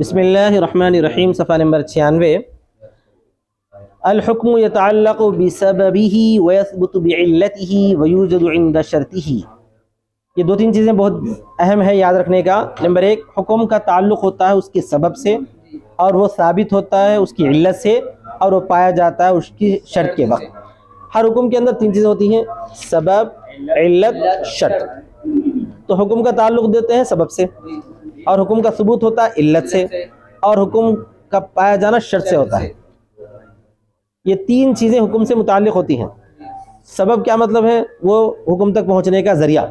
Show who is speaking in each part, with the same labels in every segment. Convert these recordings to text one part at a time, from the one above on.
Speaker 1: بسم اللہ الرحمن الرحیم، صفحہ نمبر 96۔ الحکم یتعلق بسببہ ویثبت بعلتہ ویوجد عند شرطہ۔ یہ دو تین چیزیں بہت اہم ہے یاد رکھنے کا۔ نمبر ایک، حکم کا تعلق ہوتا ہے اس کے سبب سے، اور وہ ثابت ہوتا ہے اس کی علت سے، اور وہ پایا جاتا ہے اس کی شرط کے وقت۔ ہر حکم کے اندر تین چیزیں ہوتی ہیں: سبب، علت، شرط۔ تو حکم کا تعلق دیتے ہیں سبب سے، اور حکم کا ثبوت ہوتا ہے علت سے، اور حکم کا پایا جانا شرط سے ہوتا ہے۔ یہ تین چیزیں حکم سے متعلق ہوتی ہیں۔ سبب کیا مطلب ہے؟ وہ حکم تک پہنچنے کا ذریعہ۔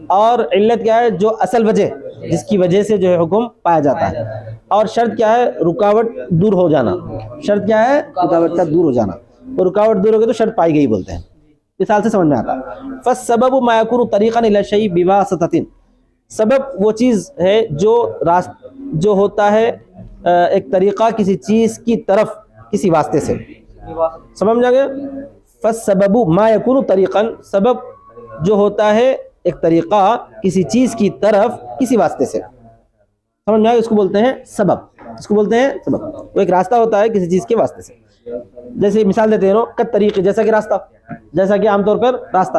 Speaker 1: اور علت کیا ہے؟ جو اصل وجہ جس کی وجہ سے جو ہے حکم پایا جاتا ہے۔ اور شرط کیا ہے؟ رکاوٹ دور ہو جانا۔ شرط کیا ہے؟ رکاوٹ کا دور ہو جانا۔ وہ رکاوٹ دور ہو گئی تو شرط پائی گئی بولتے ہیں۔ مثال سے سمجھ میں آتا ہے۔ فالسبب ما يكون طريقا الى الشيء بواسطة۔ سبب وہ چیز ہے جو ہوتا ہے ایک طریقہ کسی چیز کی طرف کسی واسطے سے۔ سمجھ آ گیا؟ فالسبب ما يكون طريقا، سبب جو ہوتا ہے ایک طریقہ کسی چیز کی طرف کسی واسطے سے۔ سمجھ میں آ گیا؟ اس کو بولتے ہیں سبب۔ اس کو بولتے ہیں سبب۔ وہ ایک راستہ ہوتا ہے کسی چیز کے واسطے سے۔ جیسے مثال دیتے ہیں کت طریقے، جیسا کہ راستہ، جیسا کہ عام طور پر راستہ۔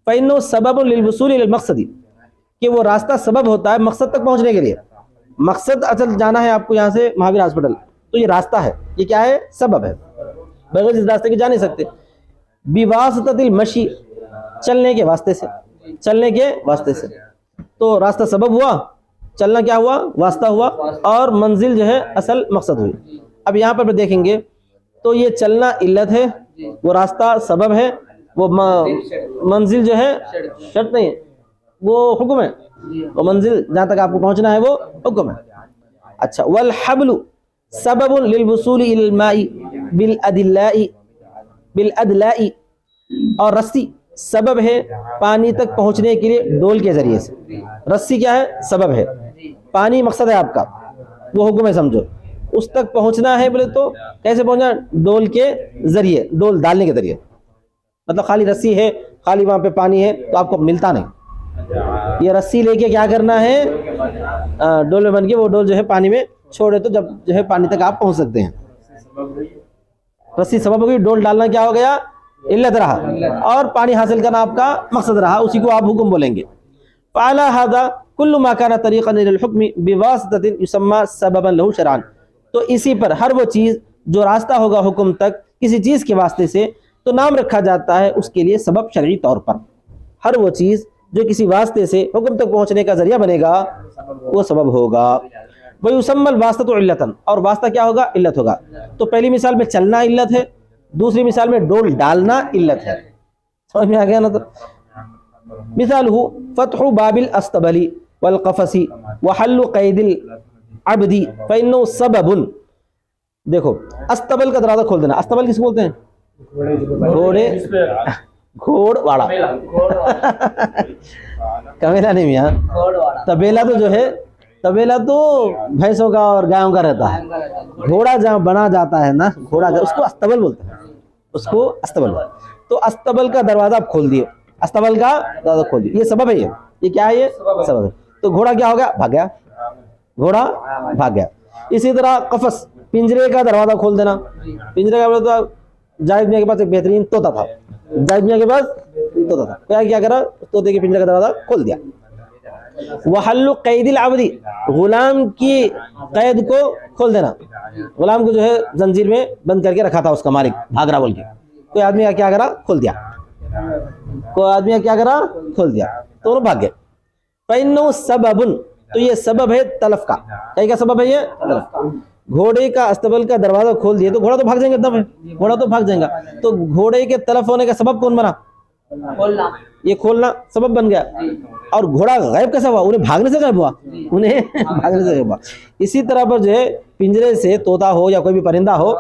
Speaker 1: فإنه سبب للوصول الى المقصد، کہ وہ راستہ سبب ہوتا ہے مقصد تک پہنچنے کے لیے۔ مقصد اصل جانا ہے آپ کو یہاں سے مہاویر ہاسپٹل، تو یہ راستہ ہے، یہ کیا ہے؟ سبب ہے۔ بغیر اس راستے کے جا نہیں سکتے۔ بواسطۃ المشی، چلنے کے واسطے سے، چلنے کے واسطے سے۔ تو راستہ سبب ہوا، چلنا کیا ہوا؟ واسطہ ہوا، اور منزل جو ہے اصل مقصد ہوئی۔ اب یہاں پر دیکھیں گے تو یہ چلنا علت ہے، وہ راستہ سبب ہے، وہ منزل جو ہے شرط نہیں ہے، وہ حکم ہے۔ وہ منزل جہاں تک آپ کو پہنچنا ہے وہ حکم ہے۔ اچھا، والحبل سبب للوصول الى الماء بالادلاء، اور رسی سبب ہے پانی تک پہنچنے کے لیے ڈول کے ذریعے سے۔ رسی کیا ہے؟ سبب ہے۔ پانی مقصد ہے آپ کا، وہ حکم ہے سمجھو۔ اس تک پہنچنا ہے بولے تو کیسے پہنچنا؟ ڈول کے ذریعے، ڈول ڈالنے کے ذریعے۔ مطلب خالی رسی ہے، خالی وہاں پہ پانی ہے تو آپ کو ملتا نہیں۔ یہ رسی لے کے کیا کرنا ہے؟ ڈول میں بن کے وہ ڈول جو ہے پانی میں چھوڑے تو جب جو ہے پانی تک آپ پہنچ سکتے ہیں۔ رسی سبب ہوگی، ڈول ڈالنا کیا ہو گیا؟ علت رہا، اور پانی حاصل کرنا آپ کا مقصد رہا، اسی کو آپ حکم بولیں گے۔ فعلى هذا كل ما كان طريقا للحكم بواسطة يسمى سببا له شرعا۔ تو اسی پر ہر وہ چیز جو راستہ ہوگا حکم تک کسی چیز کے واسطے سے، تو نام رکھا جاتا ہے اس کے لیے سبب شرعی طور پر۔ ہر وہ چیز جو کسی واسطے سے حکم تک پہنچنے کا ذریعہ بنے گا وہ سبب ہوگا۔ وَيُسَمَّى الْوَاسِطَةُ عِلَّةً، اور واسطہ کیا ہوگا؟ علت ہوگا۔ تو پہلی مثال میں چلنا علت ہے، دوسری مثال میں ڈول ڈالنا علت ہے۔ سمجھ میں آ گیا نا؟ تو مثال ہو فتح باب الاستبل والقفص وحل قید العبد فإنه سبب۔ دیکھو، استبل کا دروازہ کھول دینا، استبل کس بولتے ہیں؟ گھوڑے، گھوڑ واڑا، کمیلا نہیں میاں، طبیلہ تو جو ہے، طبیلہ تو بھینسوں کا اور گایوں کا رہتا ہے۔ گھوڑا جہاں بنا جاتا ہے نا، گھوڑا اس کو استبل بولتے ہیں، اس کو استبل بولتے ہیں۔ تو استبل کا دروازہ آپ کھول دیے، استبل کا دروازہ کھول دیے، یہ سبب ہے۔ یہ کیا ہے؟ یہ سبب ہے۔ تو گھوڑا کیا ہو گیا؟ بھاگ گیا، گھوڑا بھاگ گیا۔ اسی طرح قفص، پنجرے کا دروازہ کھول دینا۔ پنجرے کا تو جاوید میاں کے پاس ایک بہترین طوطا تھا، جاوید میاں کے پاس طوطا تھا، کیا کرا؟ طوطے کے پنجرے کا دروازہ کھول دیا۔ وحل قید العبد، غلام کی قید کو کھول دینا۔ غلام کو جو ہے زنجیر میں بند کر کے رکھا تھا اس کا مالک، بھاگ رہا بول کے، کوئی آدمی کیا کرا؟ کھول دیا۔ کوئی آدمی کیا کرا؟ کھول دیا، تو وہ بھاگ گئے۔ فإنه سبب، تو یہ سبب ہے تلف کا۔ کیا سبب ہے؟ یہ تلف کا۔ گھوڑے کا استبل کا دروازہ کھول دیے تو گھوڑا تو بھاگ جائیں گے، دم ہے، گھوڑا تو بھاگ جائے گا۔ تو گھوڑے کے تلف ہونے کا سبب کون بنا؟ کھولنا۔ یہ کھولنا سبب بن گیا۔ اور گھوڑا غائب کیسا ہوا؟ انہیں بھاگنے سے غائب ہوا، انہیں بھاگنے سے غائب ہوا۔ اسی طرح پر جو ہے پنجرے سے طوطا ہو یا کوئی بھی پرندہ ہو،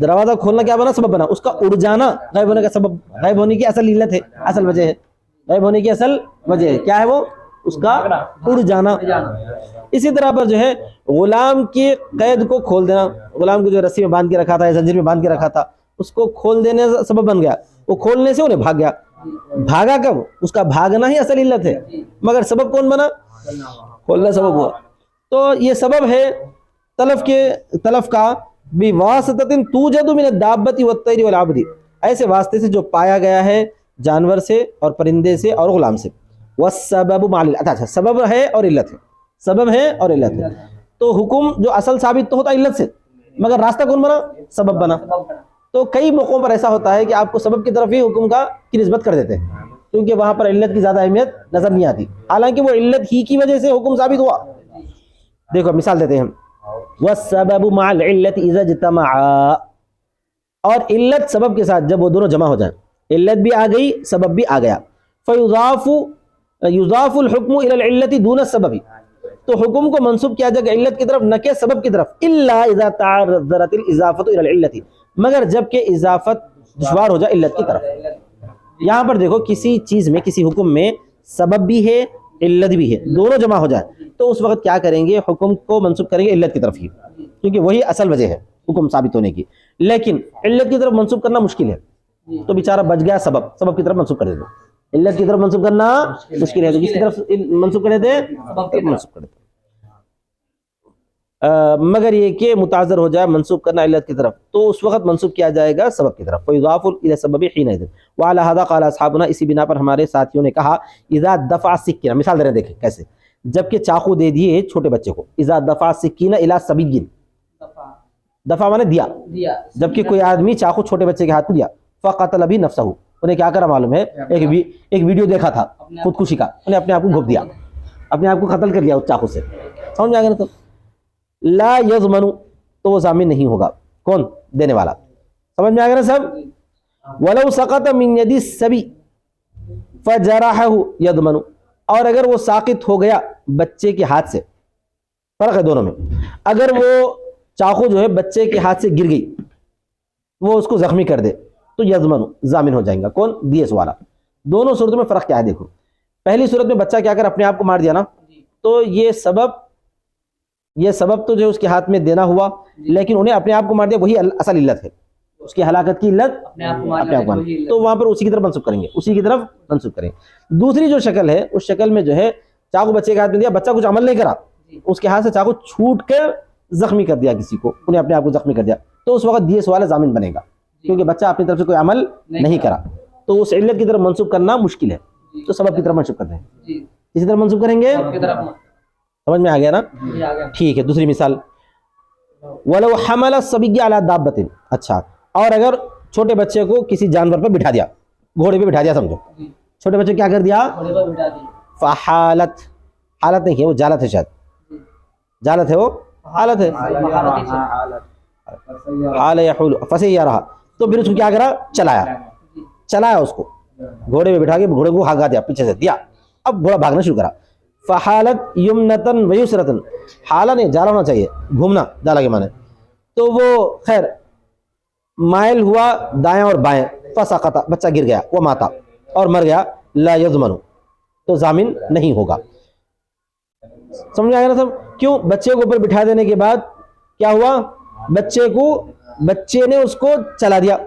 Speaker 1: دروازہ کھولنا کیا بنا؟ سبب بنا۔ اس کا اڑ جانا غائب ہونے کا سبب، غائب ہونے کی اصل علت ہے، اصل وجہ ہے، غائب ہونے کی اصل وجہ ہے کیا ہے؟ وہ اس کا اڑ جانا۔ اسی طرح پر جو ہے غلام کی قید کو کھول دینا، غلام کو جو رسی میں باندھ کے رکھا تھا یا زنجیر میں باندھ کے رکھا تھا، اس کو کھول دینے سے سبب بن گیا۔ وہ کھولنے سے انہیں بھاگ گیا۔ بھاگا کب؟ اس کا بھاگنا ہی اصل علت ہے، مگر سبب کون بنا؟ کھولنا سبب ہوا۔ تو یہ سبب ہے تلف کا بواسطۃ توجد من الدابۃ والطیر والعبد، ایسے واسطے سے جو پایا گیا ہے جانور سے اور پرندے سے اور غلام سے. والسبب مع العلت، اچھا سبب ہے اور علت ہے، سبب ہے اور علت ہے. تو حکم جو اصل ثابت تو ہوتا ہے علت سے، مگر راستہ کون بنا؟ سبب بنا. تو کئی موقعوں پر ایسا ہوتا ہے کہ آپ کو سبب کی طرف ہی حکم کی نسبت کر دیتے ہیں، کیونکہ وہاں پر علت کی زیادہ اہمیت نظر نہیں آتی، حالانکہ وہ علت ہی کی وجہ سے حکم ثابت ہوا. دیکھو مثال دیتے ہیں، والسبب مع العلت اذا اجتمعا، اور علت سبب کے ساتھ جب وہ دونوں جمع ہو جائیں، علت بھی آ گئی سبب بھی آ گیا، یضاف الحکم الى العلت دون السبب، تو حکم کو منسوب کیا جائے گا علت کی طرف نہ کہ سبب کی طرف. الا اذا تعذرت الاضافه الى العلت، مگر جب کہ اضافت دشوار ہو جائے علت کی طرف. یہاں پر دیکھو کسی چیز میں کسی حکم میں سبب بھی ہے علت بھی ہے، دونوں جمع ہو جائے تو اس وقت کیا کریں گے؟ حکم کو منسوب کریں گے علت کی طرف ہی، کیونکہ وہی اصل وجہ ہے حکم ثابت ہونے کی. لیکن علت کی طرف منسوب کرنا مشکل ہے، تو بیچارہ بچ گیا سبب کی طرف منسوب کر دیتے. علت کی طرف منسوب کرنا مشکل ہے تو کس کی طرف منسوب کر دیتے؟ منسوب کر دیتے. مگر یہ کہ متعذر ہو جائے منسوب کرنا علت کی طرف، تو اس وقت منسوب کیا جائے گا سبب کی طرف. فیضاف الی السبب حینئذ وعلی ھذا قال اصحابنا، اسی بنا پر ہمارے ساتھیوں نے کہا، اذا دفع سکینہ، مثال دے رہے ہیں دیکھیں کیسے، جب کہ چاقو دے دیے چھوٹے بچے کو، اذا دفع سکینہ الی صبی، دفع مانے دیا، جب کہ کوئی آدمی چاقو چھوٹے بچے کے ہاتھ میں دیا، فقتل بھی نفسہ، انہیں کیا کرا معلوم ہے؟ ایک ویڈیو دیکھا تھا خودکشی کا، انہیں اپنے آپ کو گھونپ دیا، اپنے آپ کو قتل کر لیا اس چاقو سے. سمجھ میں آ گیا نا؟ تو لا یضمن، تو وہ ضامن نہیں ہوگا، کون؟ دینے والا. سمجھ میں آ گیا نا سب؟ ولو سقط من ید الصبی فجرحہ یضمن، اور اگر وہ ساقط ہو گیا بچے کے ہاتھ سے، فرق ہے دونوں میں، اگر وہ چاقو جو ہے بچے کے ہاتھ سے گر گئی، وہ اس کو زخمی کر دے تو یضمن، ضامن ہو جائیں گا، کون؟ دیس والا. دونوں صورتوں میں فرق کیا ہے دیکھو. پہلی صورت میں بچہ کیا کر اپنے آپ کو مار دیا نا، تو یہ سبب تو جو اس کے ہاتھ میں دینا ہوا، لیکن انہیں اپنے آپ کو مار دیا، وہی اصل علت ہے، اس کی ہلاکت کی علت اپنے آپ کو، تو وہاں پر اسی کی طرف منسوب کریں گے، اسی کی طرف منسوب کریں گے. دوسری جو شکل ہے، اس شکل میں جو ہے چاقو بچے کے ہاتھ میں دیا، بچہ کچھ عمل نہیں کرا، اس کے ہاتھ سے چاقو چھوٹ کر زخمی کر دیا کسی کو، انہیں اپنے آپ کو زخمی کر دیا، تو اس وقت دیس والا ضامن بنے گا، کیونکہ بچہ اپنی طرف سے کوئی عمل نہیں کرا، تو اس علت کی طرف منسوب کرنا مشکل ہے، تو سبب کی طرف منسوب کرتے ہیں، اسی طرف منسوب کریں گے. سمجھ میں آ گیا نا؟ ٹھیک ہے. دوسری مثال، ولو حمل الصبی علی دابۃ، اچھا، اور اگر چھوٹے بچے کو کسی جانور پر بٹھا دیا، گھوڑے پہ بٹھا دیا، سمجھو چھوٹے بچے کیا کر دیا؟ فحالت، حالت نہیں ہے وہ جالت ہے، شاید جالت ہے، وہ حالت ہے، حال یحول فسیرہ، تو پھر اس کو کیا کرا؟ چلایا اس کو، گھوڑے پہ بٹھا کے گھوڑے کو بھاگا دیا، پیچھے سے دیا، اب گھوڑا بھاگنا شروع کرا. فحالت یمنتن ویسرتن، حالہ نہیں جالا ہونا چاہیے، گھومنا جالا کے معنی، تو وہ خیر مائل ہوا دائیں اور بائیں، فسقط، بچہ گر گیا، وہ ماتا اور مر گیا، لا یضمن، تو ضامن نہیں ہوگا. سمجھ میں آیا نا سب؟ کیوں؟ بچے کو اوپر بٹھا دینے کے بعد کیا ہوا؟ بچے نے اس کو چلا دیا،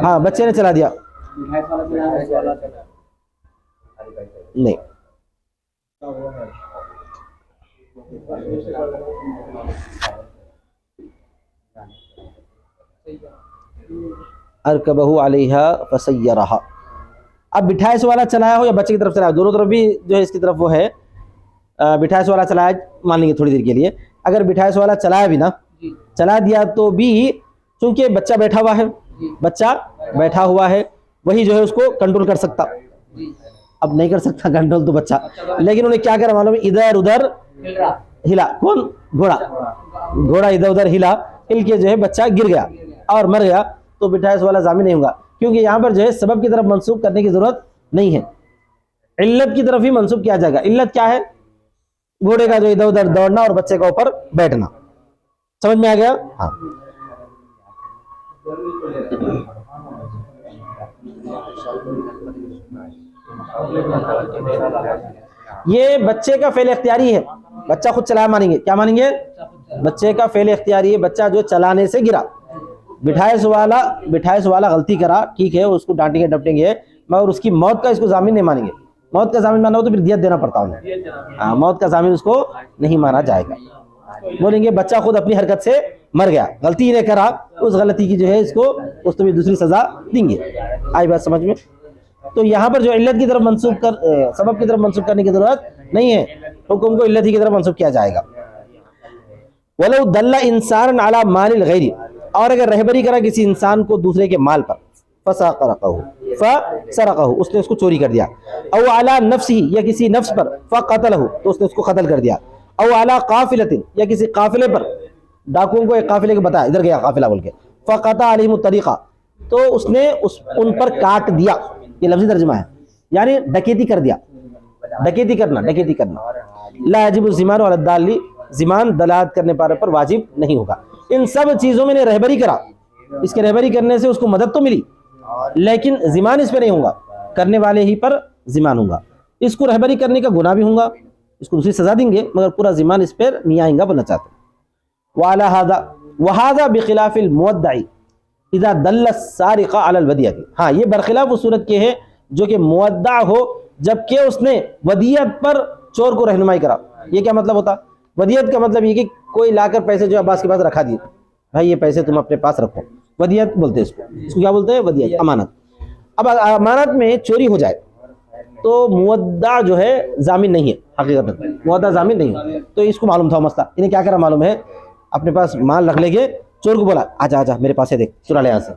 Speaker 1: ہاں بچے نے چلا دیا، نہیں ارکبہ علیہ فسیرہ. اب بٹھائے والا چلایا ہو یا بچے کی طرف چلایا، دونوں طرف بھی جو ہے اس کی طرف وہ ہے، بٹھائے والا چلایا مان لیں گے تھوڑی دیر کے لیے، اگر بٹھائے والا چلایا بھی نا، چلا دیا تو بھی چونکہ بچہ بیٹھا ہوا ہے، وہی جو ہے اس کو کنٹرول کر سکتا، اب نہیں کر سکتا کنٹرول تو بچہ، لیکن انہیں کیا کرا معلوم ہے؟ ادھر ادھر ہلا، کون؟ گھوڑا ادھر ادھر ہلا، ہل کے جو ہے بچہ گر گیا اور مر گیا، تو بٹھائے والا ضامن نہیں ہوگا، کیونکہ یہاں پر جو ہے سبب کی طرف منسوب کرنے کی ضرورت نہیں ہے، علت کی طرف ہی منسوب کیا جائے گا. علت کیا ہے؟ گھوڑے کا جو ادھر ادھر دوڑنا اور بچے کا اوپر بیٹھنا. سمجھ میں آ گیا؟ ہاں. یہ بچے کا فعل اختیاری ہے، بچہ خود چلایا مانیں گے، کیا مانیں گے؟ بچے کا فعل اختیاری ہے، بچہ جو چلانے سے گرا، بٹھائے والا غلطی کرا، ٹھیک ہے اس کو ڈانٹیں گے ڈپٹیں گے، مگر اس کی موت کا اس کو ضامن نہیں مانیں گے، موت کا ضامن مانا ہو تو پھر دیت دینا پڑتا انہیں. ہاں موت کا ضامن اس کو نہیں مانا جائے گا. بولیں گے بچہ خود اپنی حرکت سے مر گیا, غلطی نے کرا, اس غلطی کی جو ہے اس کو اس تو بھی دوسری سزا دیں گے. آئی بات سمجھ میں؟ تو یہاں پر جو علت کی طرف منسوخ کر سبب کی طرف منسوخ کرنے کی ضرورت نہیں ہے, حکم کو علت ہی کی طرف منسوخ کیا جائے گا. وَلَوْ دَلَّ إِنسَانٌ عَلَى مَالِ الْغَيْرِ, اور اگر رہبری کرا کسی انسان کو دوسرے کے مال پر, فَسَرَقَهُ, اس نے اس کو چوری کر دیا, او عَلَى نَفْسِهِ, یا کسی نفس پر, فَقَتَلَهُ, تو اس نے اس کو قتل کر دیا, او عَلَى قَافِلَةٍ, یا کسی قافلے پر, ڈاکوؤں کو ایک قافلے کو بتایا ادھر گیا قافلہ بول کے, فَقَطَعَ عَلَيْهِمُ الطَّرِيقَ, تو اس نے ان پر کاٹ دیا. یہ لفظی ترجمہ ہے, یعنی ڈکیتی کر دیا. ڈکیتی کرنا لا یجب الضمان علی الضال, ضمان دلالت کرنے پر واجب نہیں ہوگا. ان سب چیزوں میں نے رہبری کرا, اس کے رہبری کرنے سے اس کو مدد تو ملی, لیکن ضمان اس پہ نہیں ہوگا, کرنے والے ہی پر ضمان ہوگا. اس کو رہبری کرنے کا گناہ بھی ہوگا, اس کو دوسری سزا دیں گے, مگر پورا ضمان اس پر نہیں آئیں گا بولنا چاہتے ہیں. وعلى هذا وهذا بخلاف المودع اذا دل السارق على الودیعۃ, ہاں یہ برخلاف اس صورت کے ہے جو کہ مودع ہو جبکہ اس نے ودیعت پر چور کو رہنمائی کرا. یہ کیا مطلب ہوتا؟ ودیعت کا مطلب یہ کہ کوئی لا کر پیسے جو عباس کے پاس رکھا دیے, بھائی یہ پیسے تم اپنے پاس رکھو, ودیعت بولتے ہیں اس کو کیا بولتے ہیں؟ ودیعت, امانت. اب امانت میں چوری ہو جائے تو مودع جو ہے ضامن نہیں ہے, حقیقت میں مودع ضامن نہیں ہے. تو اس کو معلوم تھا مسئلہ, انہیں کیا کرا معلوم ہے, اپنے پاس مال رکھ لے گے, چور کو بولا آجا آجا میرے پاس ہے, دیکھ چرا لے یہاں سے.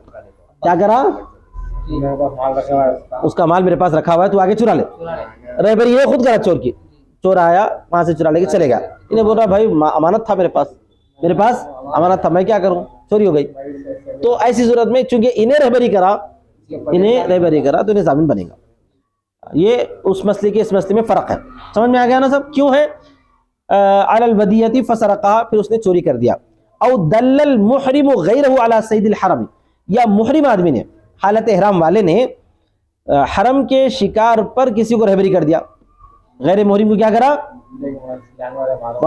Speaker 1: کیا کرا؟ اس کا مال میرے پاس رکھا ہوا ہے, تو آگے چرا لے. رہبری یہ خود کرا چور کی, چور آیا وہاں سے چرا لے کے چلے گیا. انہیں بول رہا بھائی امانت تھا میرے پاس امانت تھا, میں کیا کروں, چوری ہو گئی. تو ایسی صورت میں چونکہ انہیں رہبری کرا تو انہیں ضامن بنے گا. یہ اس مسئلے کے اس مسئلے میں فرق ہے. سمجھ میں آ گیا نا سب؟ کیوں ہے علی الودیعۃ فسرقها, پھر اس نے چوری کر دیا. او دل المحرم غیرہ علی صید الحرم, یا محرم آدمی نے, حالت احرام والے نے حرم کے شکار پر کسی کو رہبری کر دیا. غیر محرم کو کیا کرا؟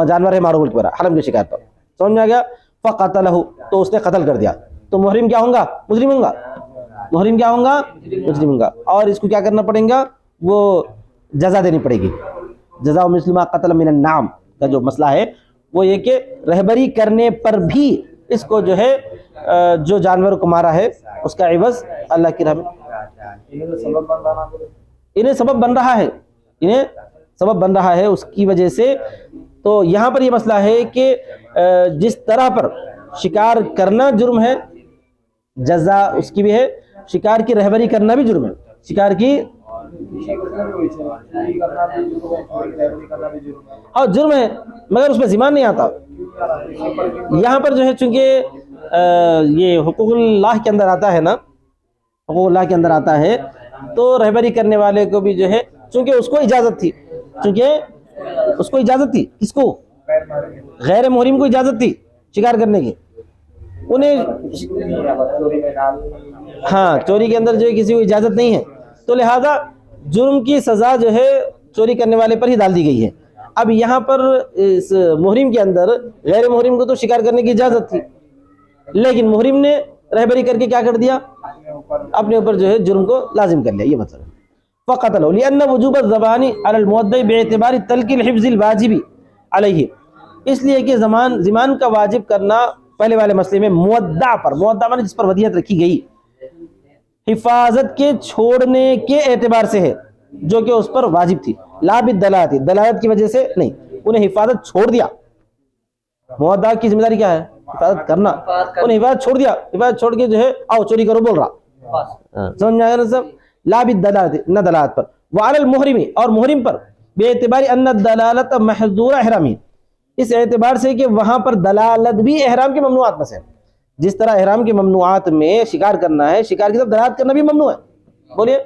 Speaker 1: جانور ہے مارو بول کے حرم کے شکار پر. سمجھ میں آ گیا؟ فقتلہ, تو اس نے قتل کر دیا. تو محرم کیا ہوں گا؟ مجرم ہوں گا. محرم کیا ہوں گا؟ مجرم ہوں گا. اور اس کو کیا کرنا پڑے گا؟ وہ جزا دینی پڑے گی. جزاء مثل ما قتل من النعم کا جو مسئلہ ہے وہ یہ کہ رہبری کرنے پر بھی اس کو جو ہے جو جانور کو مارا ہے اس کا عوض اللہ کی راہ میں انہیں سبب بن رہا ہے اس کی وجہ سے. تو یہاں پر یہ مسئلہ ہے کہ جس طرح پر شکار کرنا جرم ہے, جزا اس کی بھی ہے, شکار کی رہبری کرنا بھی جرم ہے. شکار کی اور جرم ہے مگر اس میں ضمان نہیں آتا. یہاں پر جو ہے چونکہ یہ حقوق اللہ کے اندر آتا ہے نا, حقوق اللہ کے اندر آتا ہے, تو رہبری کرنے والے کو بھی جو ہے چونکہ اس کو اجازت تھی, کس کو؟ غیر محرم کو اجازت تھی شکار کرنے کی. انہیں ہاں چوری کے اندر جو ہے کسی کو اجازت نہیں ہے, تو لہذا جرم کی سزا جو ہے چوری کرنے والے پر ہی ڈال دی گئی ہے. اب یہاں پر اس محرم کے اندر غیر محرم کو تو شکار کرنے کی اجازت تھی, لیکن محرم نے رہبری کر کے کیا کر دیا؟ اپنے اوپر جو ہے جرم کو لازم کر لیا. یہ مطلب ہے فقتلوا لأن وجوب الضمان على المودع باعتبار ترک الحفظ الواجب علیہ, اس لیے کہ ضمان کا واجب کرنا پہلے والے مسئلے میں مودع پر, مودع معنی جس پر ودیعت رکھی گئی, حفاظت کے چھوڑنے کے اعتبار سے ہے جو کہ اس پر واجب تھی. لا بالدلالت, دلالت کی وجہ سے نہیں, انہیں حفاظت چھوڑ دیا. مودع کی ذمہ داری کیا ہے؟ حفاظت کرنا. انہیں حفاظت چھوڑ دیا, حفاظت چھوڑ کے جو ہے آؤ چوری کرو بول رہا. سمجھ میں آیا نا سب؟ لا بالدلالت, نہ دلالت پر. وعلی المحرم, اور محرم پر, بے اعتبار ان الدلالت محظور احرامی, اس اعتبار سے کہ وہاں پر دلالت بھی احرام کے ممنوعات میں سے. جس طرح احرام کے ممنوعات میں شکار کرنا ہے, شکار کی طرف دلالت کرنا بھی ممنوع ہے. بولیے,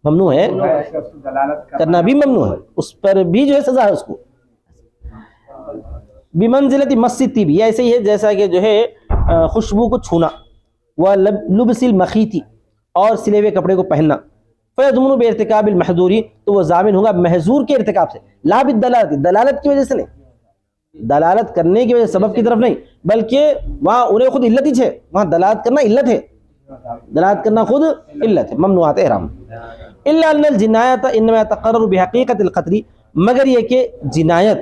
Speaker 1: ممنوع ہے, کرنا بھی ممنوع ہے, اس پر بھی جو ہے سزا ہے اس کو. بمنزلت مس الطیب, یہ ایسے ہی ہے جیسا کہ جو ہے خوشبو کو چھونا, ولبس المخیط, اور سلے ہوئے کپڑے کو پہننا. فیضمن بارتکاب المحظوری, تو وہ ضامن ہوگا محظور کے ارتکاب سے. لا بالدلالت, دلالت کی وجہ سے نہیں, دلالت کرنے کی وجہ سبب کی طرف نہیں, بلکہ وہاں انہیں خود علت ہی ہے, وہاں دلالت کرنا علت ہے, دلالت کرنا خود علت ہے ممنوعات احرام. الا ان الجنایت انما تقرر بحقیقت القتل، مگر یہ کہ جنایت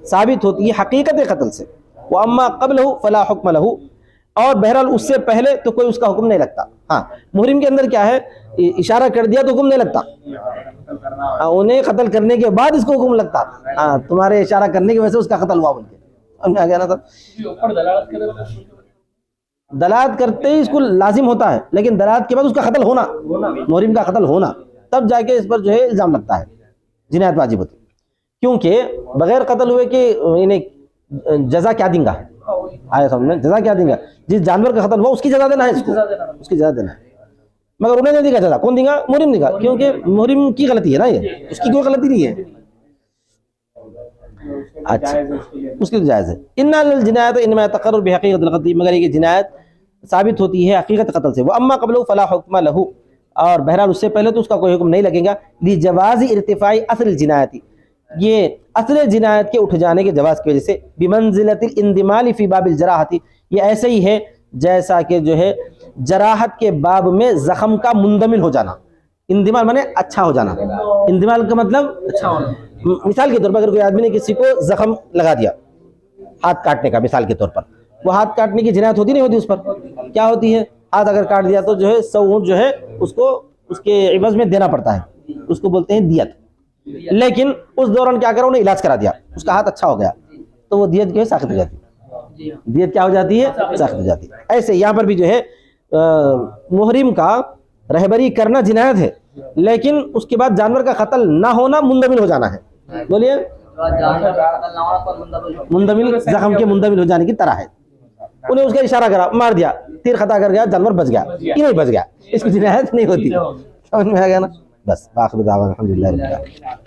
Speaker 1: ثابت ہوتی ہے حقیقت قتل سے. واما قبلہ فلا حکم لہ، اور بہرحال اس سے پہلے تو کوئی اس کا حکم نہیں لگتا. ہاں محرم کے اندر کیا ہے، اشارہ کر دیا تو حکم نہیں لگتا، انہیں قتل کرنے کے بعد اس کو حکم لگتا. ہاں تمہارے اشارہ کرنے کی وجہ سے اس کا قتل ہوا بول کے آ گیا نا. دلالت کرتے ہی اس کو لازم ہوتا ہے، لیکن دلالت کے بعد اس کا قتل ہونا، محرم کا قتل ہونا، تب جا کے اس پر جو ہے الزام لگتا ہے، جنایت واجب ہوتی. کیونکہ بغیر قتل ہوئے کہ انہیں جزا کیا دیں گا، آیا سمجھ میں، جزا کیا دیں گا، جس جانور کا قتل ہوا اس کی جزا دینا ہے، اس کو اس کی جزا دینا ہے. مگر انہیں نہیں دے گا جزا، کون دے گا؟ محرم دے گا، کیونکہ محرم کی غلطی ہے نا، یہ اس کی کوئی غلطی نہیں ہے. اچھا اس کے لیے جائز ہے. ان الجنایت انما تقرر بحقیقت القتل، مگر یہ جنایت ثابت ہوتی ہے حقیقت قتل سے. واما قبلہ فلا حکم لہ، اور بہرحال اس سے پہلے تو اس کا کوئی حکم نہیں لگے گا. لجواز ارتفاع اصل الجنایت، یہ اصل جنایت کے اٹھ جانے کے جواز کی وجہ سے. بمنزلۃ الاندمال فی باب الجراحۃ، یہ ایسے ہی ہے جیسا کہ جو ہے جراحت کے باب میں زخم کا مندمل ہو جانا. اندمال مانے اچھا ہو جانا، اندمال کا مطلب اچھا ہونا. مثال کے طور پر اگر کوئی آدمی نے کسی کو زخم لگا دیا ہاتھ کاٹنے کا، مثال کے طور پر، وہ ہاتھ کاٹنے کی جنایت ہوتی نہیں ہوتی، اس پر کیا ہوتی ہے؟ ہاتھ اگر کاٹ دیا تو جو ہے 100 اونٹ جو ہے اس کو اس کے عوض میں دینا پڑتا ہے، اس کو بولتے ہیں دیت. لیکن اس دوران کیا کرا، انہیں علاج کرا دیا، اس کا ہاتھ اچھا ہو گیا، تو وہ دیت جو ہے ساخت ہو جاتی ہے. دیت کیا ہو جاتی ہے؟ ساخت ہو جاتی ہے. ایسے یہاں پر بھی جو ہے محرم کا رہبری کرنا جنایت ہے، لیکن اس کے بعد جانور کا قتل نہ ہونا مندمل ہو جانا ہے. بولیے، مندمل زخم کے مندمل ہو جانے کی طرح ہے. انہیں اس کا اشارہ کرا، مار دیا، تیر خطا کر گیا، جانور بچ گیا، یہ نہیں بچ گیا، اس کی جنایت نہیں ہوتی. سمجھ میں آ گیا نا؟ بس آخر دعوانا الحمدللہ رب العالمین.